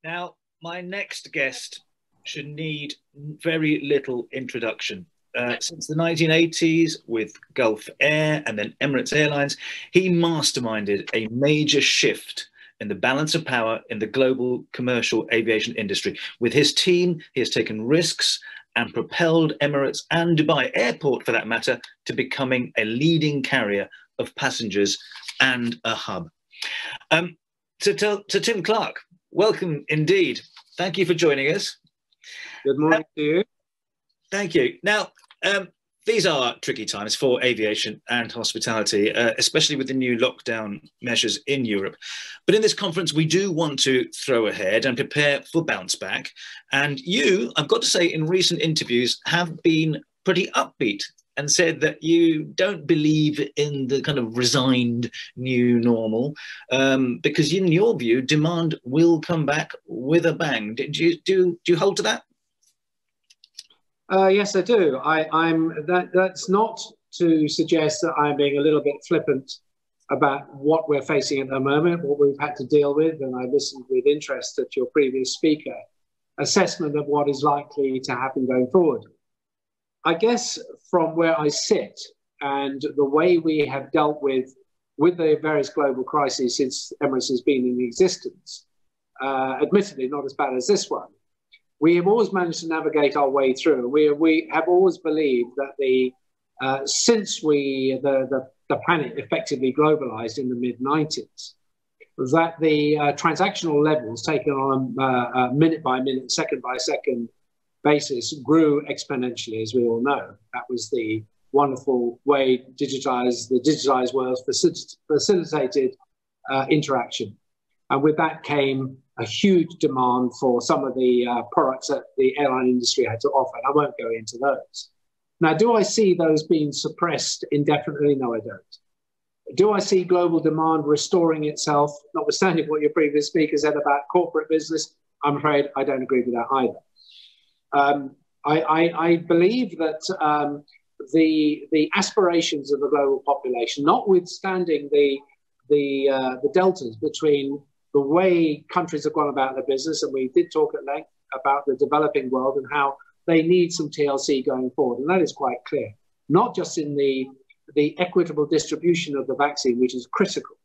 Now, my next guest should need very little introduction. Since the 1980s, with Gulf Air and then Emirates Airlines, he masterminded a major shift in the balance of power in the global commercial aviation industry. With his team, he has taken risks and propelled Emirates and Dubai Airport, for that matter, to becoming a leading carrier of passengers and a hub. To Tim Clark, welcome indeed. Thank you for joining us. Good morning to you. Thank you. Now, these are tricky times for aviation and hospitality, especially with the new lockdown measures in Europe. But in this conference, we do want to throw ahead and prepare for bounce back. And you, I've got to say, in recent interviews, have been pretty upbeat and said that you don't believe in the kind of resigned new normal, because in your view, demand will come back with a bang. Do you hold to that? Yes, I do. That's not to suggest that I'm being a little bit flippant about what we're facing at the moment, what we've had to deal with, and I listened with interest at your previous speaker assessment of what is likely to happen going forward. I guess from where I sit and the way we have dealt with the various global crises since Emirates has been in existence, admittedly not as bad as this one, we have always managed to navigate our way through. We have always believed that since the planet effectively globalized in the mid-90s, that the transactional levels taken on a minute by minute, second by second basis grew exponentially, as we all know. That was the wonderful way the digitized world facilitated interaction. And with that came a huge demand for some of the products that the airline industry had to offer. And I won't go into those. Now, do I see those being suppressed indefinitely? No, I don't. Do I see global demand restoring itself, notwithstanding what your previous speaker said about corporate business? I'm afraid I don't agree with that either. I believe that the aspirations of the global population, notwithstanding the deltas between the way countries have gone about their business, and we did talk at length about the developing world and how they need some TLC going forward, and that is quite clear. Not just in the equitable distribution of the vaccine, which is critical,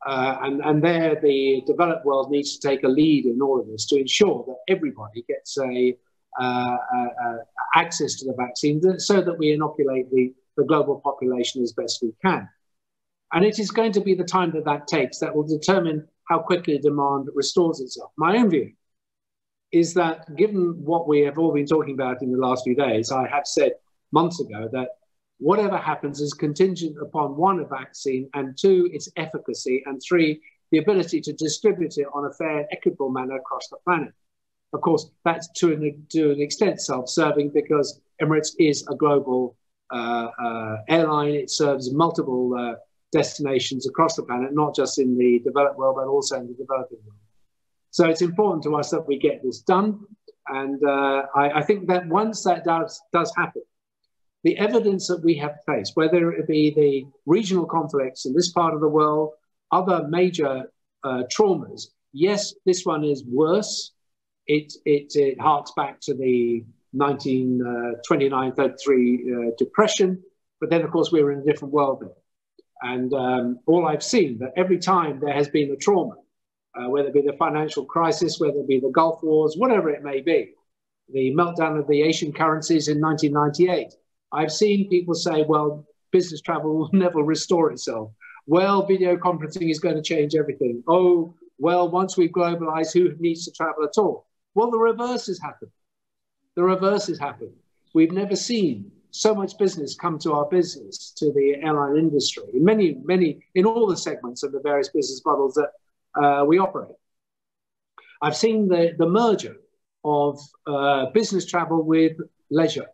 and there the developed world needs to take a lead in all of this to ensure that everybody gets access to the vaccine so that we inoculate the global population as best we can. And it is going to be the time that takes that will determine how quickly demand restores itself. My own view is that given what we have all been talking about in the last few days, I have said months ago that whatever happens is contingent upon, one, a vaccine, and two, its efficacy, and three, the ability to distribute it on a fair and equitable manner across the planet. Of course, that's to an extent self-serving, because Emirates is a global airline. It serves multiple destinations across the planet, not just in the developed world, but also in the developing world. So it's important to us that we get this done. And I think that once that does happen, the evidence that we have faced, whether it be the regional conflicts in this part of the world, other major traumas, yes, this one is worse. It harks back to the 1929-33 depression, but then of course we were in a different world then. And all I've seen, that every time there has been a trauma, whether it be the financial crisis, whether it be the Gulf Wars, whatever it may be, the meltdown of the Asian currencies in 1998, I've seen people say, well, business travel will never restore itself. Well, video conferencing is going to change everything. Oh, well, once we've globalized, who needs to travel at all? Well, the reverse has happened. The reverse has happened. We've never seen so much business come to our business, to the airline industry, in all the segments of the various business models that we operate. I've seen the merger of business travel with leisure,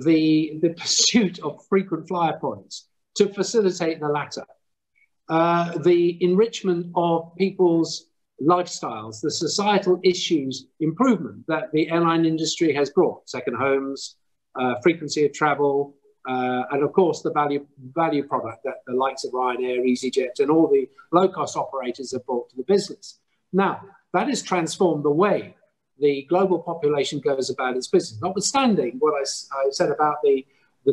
the pursuit of frequent flyer points to facilitate the latter, the enrichment of people's lifestyles, the societal issues improvement that the airline industry has brought, second homes, frequency of travel, and of course the value product that the likes of Ryanair, EasyJet, and all the low-cost operators have brought to the business. Now, that has transformed the way the global population goes about its business, notwithstanding what I said about the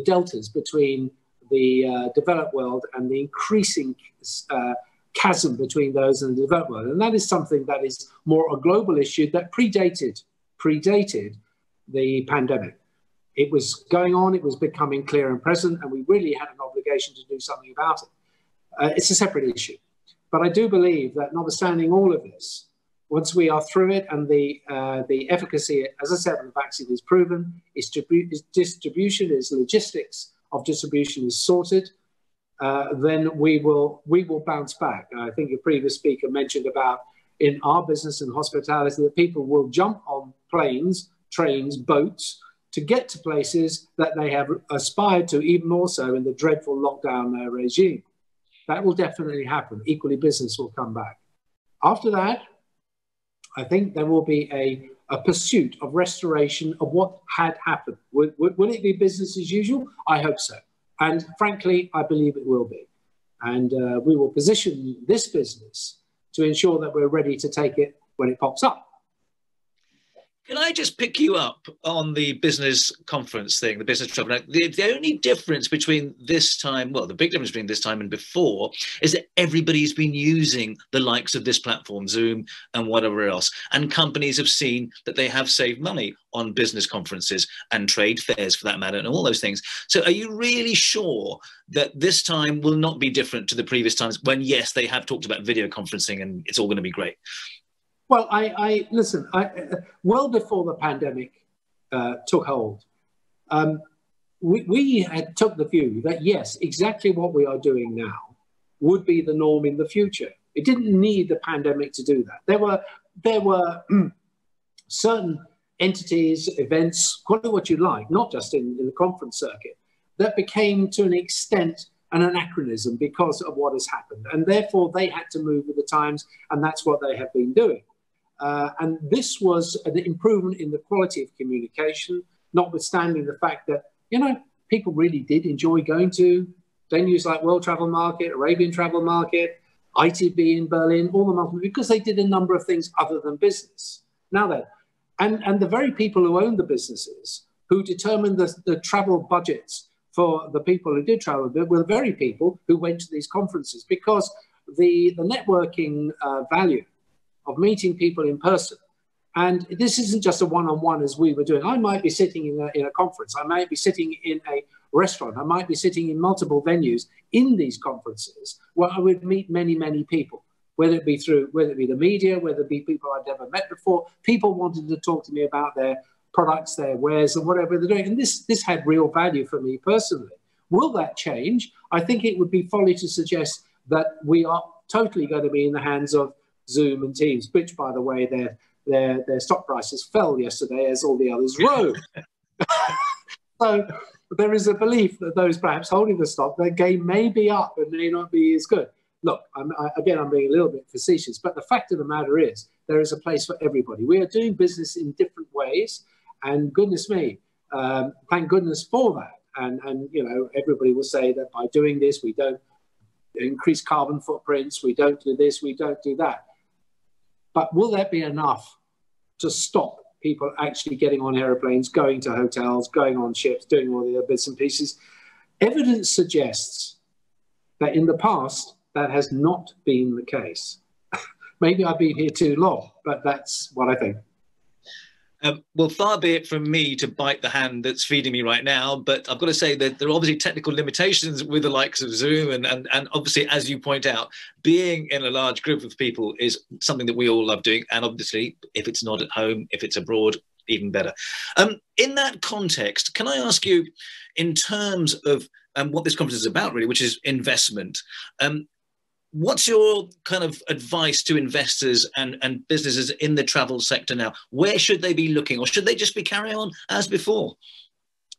deltas between the developed world and the increasing chasm between those and the developed world. And that is something that is more a global issue that predated the pandemic. It was going on, it was becoming clear and present, and we really had an obligation to do something about it. It's a separate issue. But I do believe that notwithstanding all of this, once we are through it and the efficacy, as I said, of the vaccine is proven, its distribution, its logistics of distribution is sorted, then we will bounce back. I think your previous speaker mentioned about in our business and hospitality that people will jump on planes, trains, boats to get to places that they have aspired to, even more so in the dreadful lockdown regime. That will definitely happen. Equally, business will come back. After that, I think there will be a pursuit of restoration of what had happened. Will it be business as usual? I hope so. And frankly, I believe it will be. And we will position this business to ensure that we're ready to take it when it pops up. Can I just pick you up on the business conference thing, the business travel? Now, the only difference between this time, well, the big difference between this time and before is that everybody's been using the likes of this platform, Zoom and whatever else. And companies have seen that they have saved money on business conferences and trade fairs for that matter and all those things. So are you really sure that this time will not be different to the previous times when, yes, they have talked about video conferencing and it's all going to be great? Well, listen, well before the pandemic took hold, we had took the view that, yes, exactly what we are doing now would be the norm in the future. It didn't need the pandemic to do that. There were certain entities, events, call it what you like, not just in the conference circuit, that became to an extent an anachronism because of what has happened. And therefore, they had to move with the times, and that's what they have been doing. And this was an improvement in the quality of communication, notwithstanding the fact that, people really did enjoy going to venues like World Travel Market, Arabian Travel Market, ITB in Berlin, all the months, because they did a number of things other than business. Now then, and the very people who owned the businesses, who determined the travel budgets for the people who did travel, were the very people who went to these conferences, because the networking value of meeting people in person. And this isn't just a one-on-one as we were doing. I might be sitting in a conference. I might be sitting in a restaurant. I might be sitting in multiple venues in these conferences where I would meet many, many people, whether it be the media, whether it be people I'd never met before. People wanted to talk to me about their products, their wares, and whatever they're doing. And this had real value for me personally. Will that change? I think it would be folly to suggest that we are totally going to be in the hands of Zoom and Teams, which, by the way, their stock prices fell yesterday as all the others rose. So there is a belief that those perhaps holding the stock, their game may be up and may not be as good. Look, I'm being a little bit facetious, but the fact of the matter is there is a place for everybody. We are doing business in different ways, and goodness me, thank goodness for that. And everybody will say that by doing this, we don't increase carbon footprints, we don't do this, we don't do that. But will that be enough to stop people actually getting on aeroplanes, going to hotels, going on ships, doing all the other bits and pieces? Evidence suggests that in the past, that has not been the case. Maybe I've been here too long, but that's what I think. Well, far be it from me to bite the hand that's feeding me right now, but I've got to say that there are obviously technical limitations with the likes of Zoom, and obviously, as you point out, being in a large group of people is something that we all love doing, and obviously, if it's not at home, if it's abroad, even better. In that context, can I ask you, in terms of what this conference is about, really, which is investment, what's your kind of advice to investors and businesses in the travel sector now? Where should they be looking, or should they just be carrying on as before?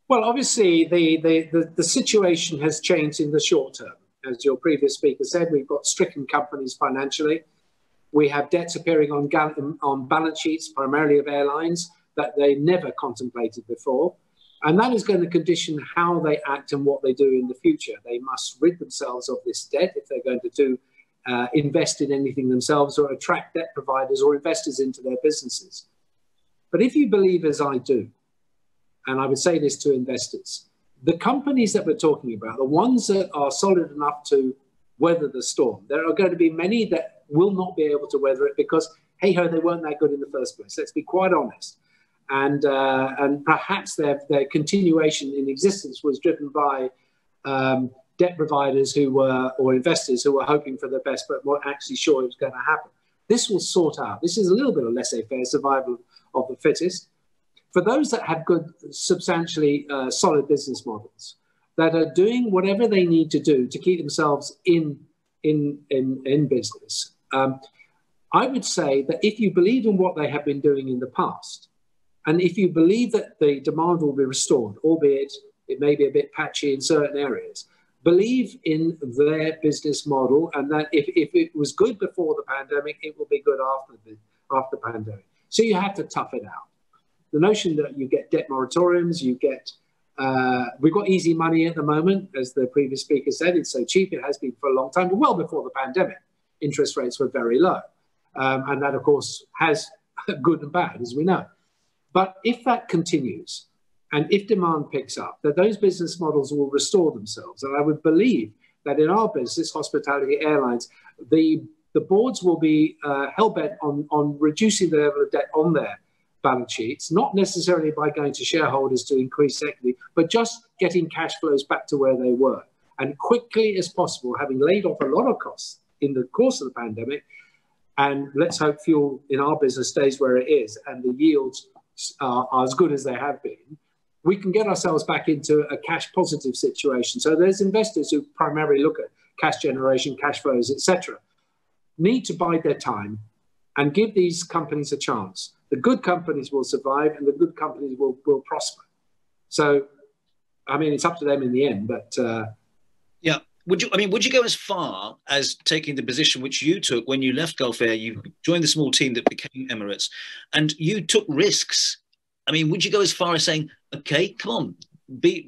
Well, obviously, the situation has changed in the short term. As your previous speaker said, we've got stricken companies financially. We have debts appearing on balance sheets, primarily of airlines, that they never contemplated before. And that is going to condition how they act and what they do in the future. They must rid themselves of this debt if they're going to do invest in anything themselves or attract debt providers or investors into their businesses. But if you believe, as I do, and I would say this to investors, the companies that we're talking about, the ones that are solid enough to weather the storm, there are going to be many that will not be able to weather it because, hey-ho, they weren't that good in the first place. Let's be quite honest. And perhaps their continuation in existence was driven by debt providers who were, or investors who were hoping for the best, but weren't actually sure it was going to happen. This will sort out. This is a little bit of laissez-faire, survival of the fittest. For those that have good, substantially solid business models that are doing whatever they need to do to keep themselves in business, I would say that if you believe in what they have been doing in the past, and if you believe that the demand will be restored, albeit it may be a bit patchy in certain areas, believe in their business model, and that if it was good before the pandemic, it will be good after the pandemic. So you have to tough it out. The notion that you get debt moratoriums, you get, we've got easy money at the moment, as the previous speaker said, it's so cheap, it has been for a long time, but well before the pandemic, interest rates were very low. And that, of course, has good and bad, as we know. But if that continues, and if demand picks up, that those business models will restore themselves. And I would believe that in our business, hospitality, airlines, the boards will be hell-bent on reducing the level of debt on their balance sheets, not necessarily by going to shareholders to increase equity, but just getting cash flows back to where they were. And quickly as possible, having laid off a lot of costs in the course of the pandemic, and let's hope fuel in our business stays where it is and the yields are as good as they have been, we can get ourselves back into a cash positive situation. So there's investors who primarily look at cash generation, cash flows, etc., need to bide their time and give these companies a chance. The good companies will survive and the good companies will prosper. So, I mean, it's up to them in the end, but... yeah. Would you go as far as taking the position which you took when you left Gulf Air? You joined the small team that became Emirates, and you took risks. I mean, would you go as far as saying, okay, come on,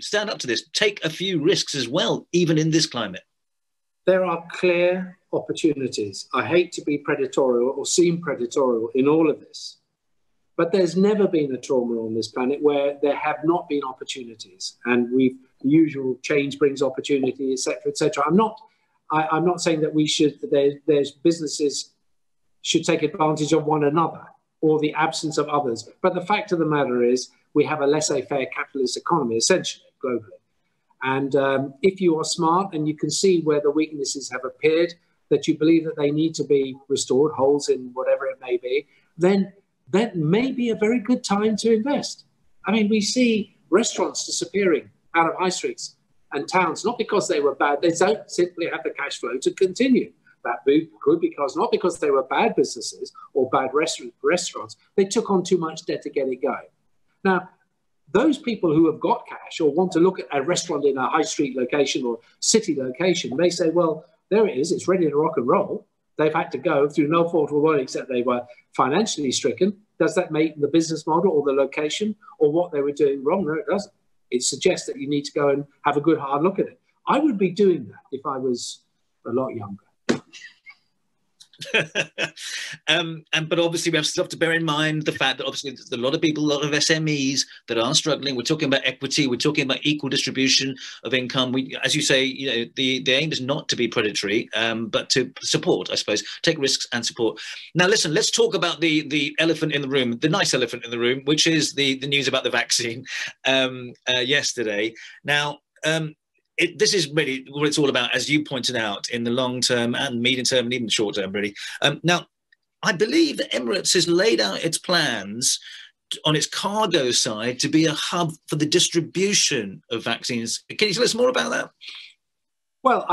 stand up to this, take a few risks as well, even in this climate? There are clear opportunities. I hate to be predatory or seem predatory in all of this, but there's never been a trauma on this planet where there have not been opportunities, and the usual change brings opportunity, etc., etc. I'm not saying that we should. There's businesses should take advantage of one another or the absence of others. But the fact of the matter is, we have a laissez-faire capitalist economy, essentially globally. And if you are smart and you can see where the weaknesses have appeared, that you believe that they need to be restored, holes in whatever it may be, then that may be a very good time to invest. I mean, we see restaurants disappearing out of high streets and towns, not because they were bad, they don't simply have the cash flow to continue. That could because, not because they were bad businesses or bad restaurants, they took on too much debt to get it going. Now, those people who have got cash or want to look at a restaurant in a high street location or city location, they say, well, there it is, it's ready to rock and roll. They've had to go through no fault of their own except they were financially stricken. Does that make the business model or the location or what they were doing wrong? No, it doesn't. It suggests that you need to go and have a good hard look at it. I would be doing that if I was a lot younger. But obviously we have stuff to bear in mind, the fact that obviously there's a lot of people, a lot of SMEs that are struggling. We're talking about equity, we're talking about equal distribution of income. As you say, you know, the aim is not to be predatory, but to support, I suppose, take risks and support. Now listen, let's talk about the elephant in the room, the nice elephant in the room, which is the news about the vaccine yesterday. Now this is really what it's all about, as you pointed out, in the long term and medium term and even short term, really. Now, I believe that Emirates has laid out its plans on its cargo side to be a hub for the distribution of vaccines. Can you tell us more about that? Well,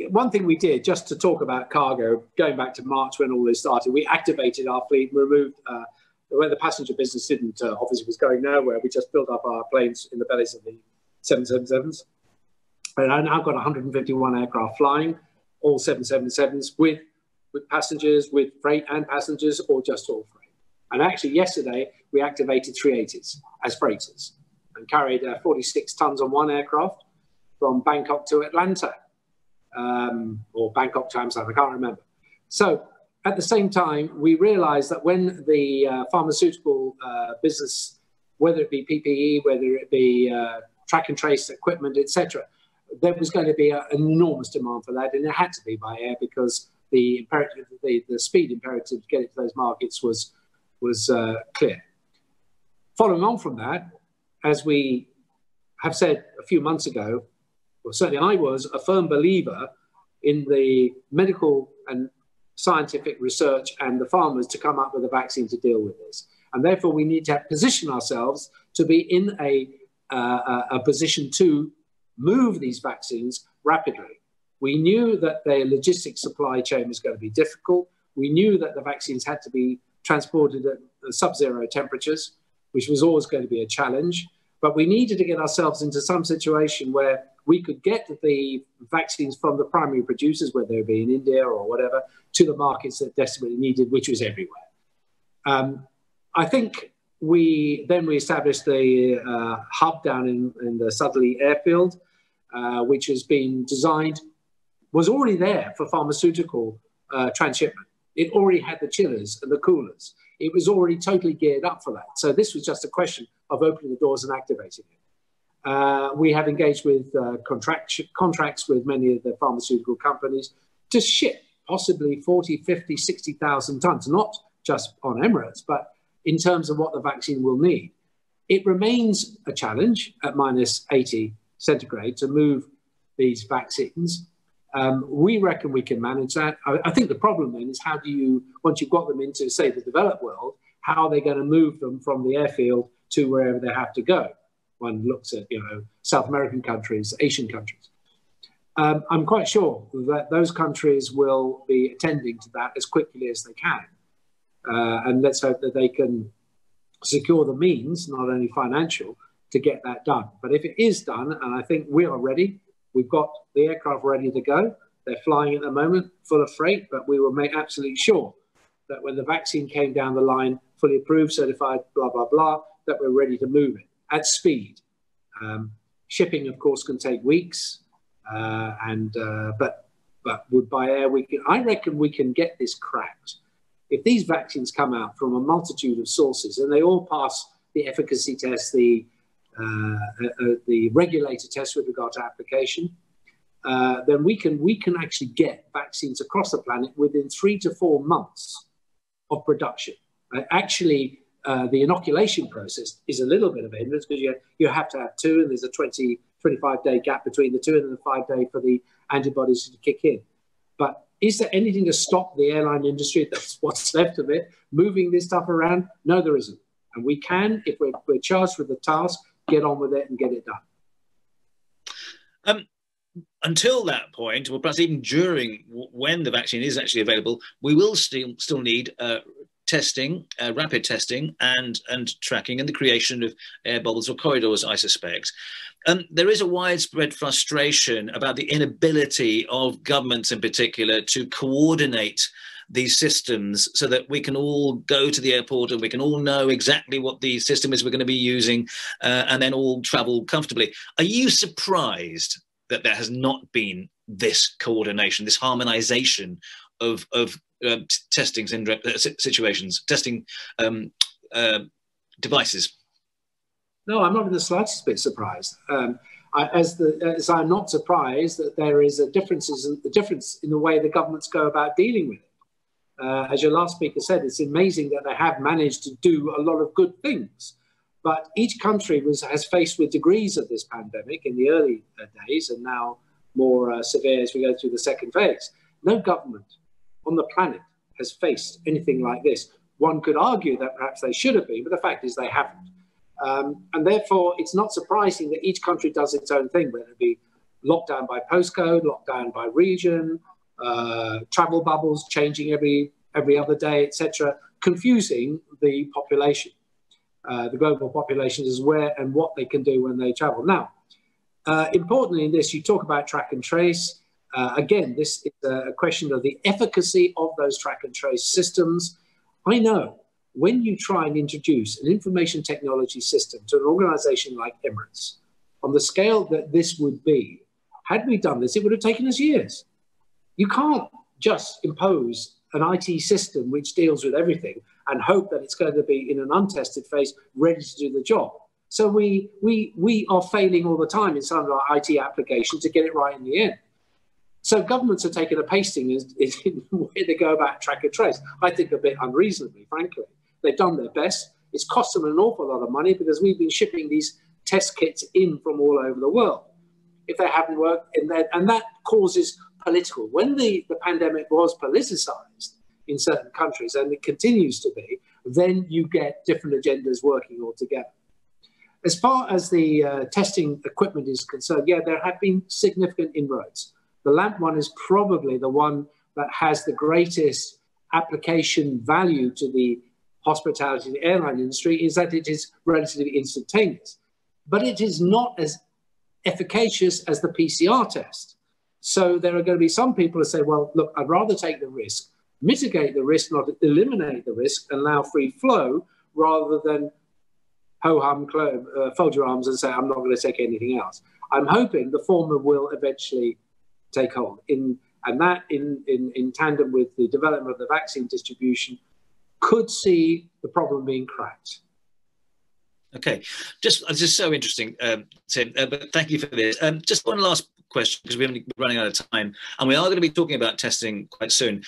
one thing we did, just to talk about cargo, going back to March when all this started, we activated our fleet, removed, where the passenger business didn't, obviously was going nowhere, we just built up our planes in the bellies of the 777s. And I've now got 151 aircraft flying, all 777s with passengers, with freight and passengers, or just all freight. And actually yesterday, we activated 380s as freighters and carried 46 tons on one aircraft from Bangkok to Atlanta. or Bangkok Times Time, I can't remember. So at the same time, we realized that when the pharmaceutical business, whether it be PPE, whether it be track and trace equipment, etc., there was going to be an enormous demand for that, and it had to be by air because the speed imperative to get it to those markets was clear. Following on from that, as we have said a few months ago, well, certainly I was a firm believer in the medical and scientific research and the farmers to come up with a vaccine to deal with this. And therefore, we need to position ourselves to be in a position to move these vaccines rapidly. We knew that the logistics supply chain was going to be difficult. We knew that the vaccines had to be transported at sub-zero temperatures, which was always going to be a challenge. But we needed to get ourselves into some situation where we could get the vaccines from the primary producers, whether they be in India or whatever, to the markets that desperately needed, which was everywhere. I think we established the hub down in the Sudley airfield, which has been designed, was already there for pharmaceutical transshipment. It already had the chillers and the coolers. It was already totally geared up for that. So this was just a question of opening the doors and activating it. We have engaged with contracts with many of the pharmaceutical companies to ship possibly 40, 50, 60,000 tons, not just on Emirates, but in terms of what the vaccine will need. It remains a challenge at minus 80 centigrade to move these vaccines. We reckon we can manage that. I think the problem then is how do you, once you've got them into, say, the developed world, how are they going to move them from the airfield to wherever they have to go? One looks at, South American countries, Asian countries. I'm quite sure that those countries will be attending to that as quickly as they can. And let's hope that they can secure the means, not only financial, to get that done. But if it is done, and I think we are ready, we've got the aircraft ready to go. They're flying at the moment, full of freight, but we will make absolutely sure that when the vaccine came down the line, fully approved, certified, blah, blah, blah, that we're ready to move it at speed. Shipping, of course, can take weeks, but would by air, I reckon we can get this cracked. If these vaccines come out from a multitude of sources and they all pass the efficacy test, the regulator test with regard to application, then we can actually get vaccines across the planet within 3 to 4 months of production. Actually, the inoculation process is a little bit of a hindrance because you have to have 2, and there's a 25-day gap between the 2 and the 5-day for the antibodies to kick in. But is there anything to stop the airline industry, that's what's left of it, moving this stuff around? No, there isn't. And we can, if we're charged with the task, get on with it and get it done. Until that point, or perhaps even during when the vaccine is actually available, we will still need testing, rapid testing and tracking, and the creation of air bubbles or corridors, I suspect. There is a widespread frustration about the inability of governments in particular to coordinate these systems so that we can all go to the airport and we can all know exactly what the system is we're going to be using and then all travel comfortably. Are you surprised that there has not been this coordination, this harmonization of testing situations, testing devices? No, I'm not in the slightest bit surprised. As I'm not surprised that there is a difference in the way the governments go about dealing with it. As your last speaker said, it's amazing that they have managed to do a lot of good things. But each country has faced with degrees of this pandemic in the early days, and now more severe as we go through the second phase. No government on the planet has faced anything like this. One could argue that perhaps they should have been, but the fact is they haven't. And therefore, it's not surprising that each country does its own thing, whether it be lockdown by postcode, lockdown by region, travel bubbles changing every other day, etc., confusing the population, the global population, is where and what they can do when they travel. Now, importantly in this, you talk about track and trace. Again, this is a question of the efficacy of those track and trace systems. I know when you try and introduce an information technology system to an organization like Emirates, on the scale that this would be, Had we done this, it would have taken us years. You can't just impose an IT system which deals with everything and hope that it's going to be in an untested phase ready to do the job. So we are failing all the time in some of our IT applications to get it right in the end. So governments are taking a pasting in the way they go about track and trace. I think a bit unreasonably, frankly. They've done their best. It's cost them an awful lot of money because we've been shipping these test kits in from all over the world. If they haven't worked, and that causes political. When the pandemic was politicized in certain countries, and it continues to be, then you get different agendas working all together. As far as the testing equipment is concerned, yeah, there have been significant inroads. The LAMP one is probably the one that has the greatest application value to the hospitality and airline industry, is that it is relatively instantaneous. But it is not as efficacious as the PCR test. So there are going to be some people who say, well, look, I'd rather take the risk, mitigate the risk, not eliminate the risk, and allow free flow, rather than ho-hum, fold your arms and say, I'm not going to take anything else. I'm hoping the former will eventually take hold. In tandem with the development of the vaccine distribution, could see the problem being cracked. Okay, it's just so interesting, Tim, but thank you for this. Just one last question, because we're running out of time, and we are going to be talking about testing quite soon.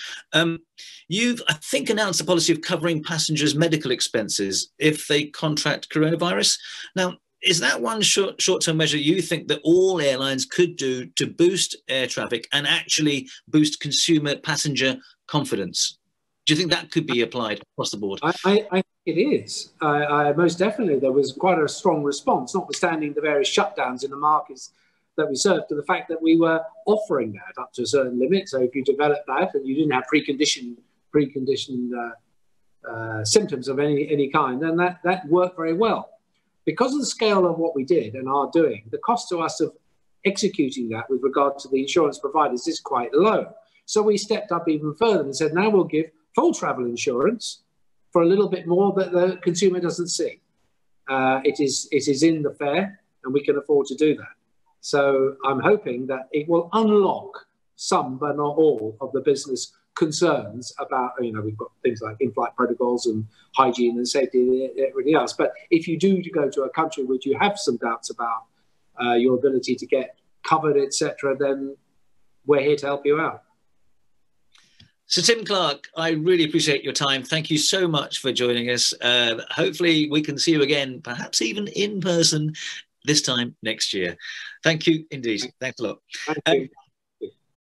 You've, I think, announced a policy of covering passengers' medical expenses if they contract coronavirus. Now, is that one short-term measure you think that all airlines could do to boost air traffic and actually boost consumer passenger confidence? Do you think that could be applied across the board? I think it is. Most definitely, there was quite a strong response, notwithstanding the various shutdowns in the markets that we served, to the fact that we were offering that up to a certain limit. So if you developed that and you didn't have preconditioned symptoms of any kind, then that worked very well. Because of the scale of what we did and are doing, the cost to us of executing that with regard to the insurance providers is quite low. So we stepped up even further and said, now we'll give full travel insurance for a little bit more that the consumer doesn't see. It is in the fare, and we can afford to do that. So I'm hoping that it will unlock some, but not all, of the business concerns about, we've got things like in-flight protocols and hygiene and safety and everything else. But if you do go to a country which you have some doubts about your ability to get covered, etc., then we're here to help you out. So Tim Clark, I really appreciate your time. Thank you so much for joining us. Hopefully we can see you again, perhaps even in person this time next year. Thank you indeed. Thanks a lot. Thank you.